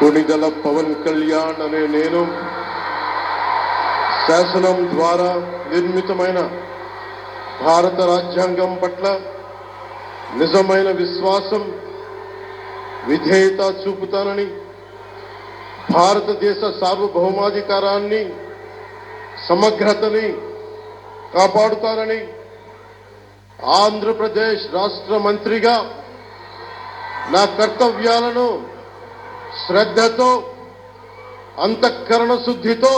కొణిదెల పవన్ కళ్యాణ్ అనే నేను శాసనం ద్వారా నిర్మితమైన భారత రాజ్యాంగం పట్ల నిజమైన విశ్వాసం విధేయత చూపుతానని, భారతదేశ సార్వభౌమాధికారాన్ని సమగ్రతని కాపాడుతానని, ఆంధ్రప్రదేశ్ రాష్ట్ర మంత్రిగా నా కర్తవ్యాలను శ్రద్ధతో అంతఃకరణ శుద్ధితో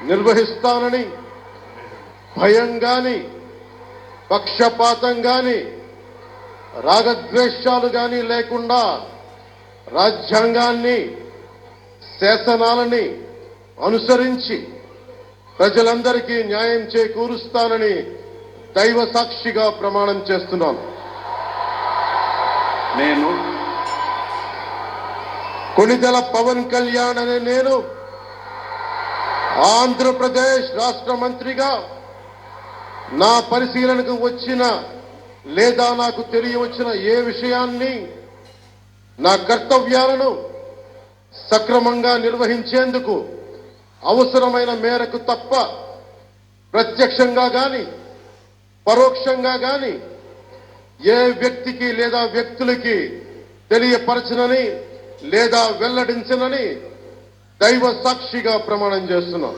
నిర్వహిస్తానని, భయం గాని పక్షపాతం గాని రాగద్వేషాలు గాని లేకుండా రాజ్యాంగాన్ని శాసనాలని అనుసరించి ప్రజలందరికీ న్యాయం చేకూరుస్తానని దైవ సాక్షిగా ప్రమాణం చేస్తున్నాను. నేను కొణిదెల పవన్ కళ్యాణ్ అనే నేను ఆంధ్రప్రదేశ్ రాష్ట్ర మంత్రిగా నా పరిశీలనకు వచ్చిన లేదా నాకు తెలియవచ్చిన ఏ విషయాన్ని నా కర్తవ్యాలను సక్రమంగా నిర్వహించేందుకు అవసరమైన మేరకు తప్ప ప్రత్యక్షంగా గాని పరోక్షంగా గాని ఏ వ్యక్తికి లేదా వ్యక్తులకి తెలియపరచనని లేదా వెల్లడించనని దైవ సాక్షిగా ప్రమాణం చేస్తున్నాం.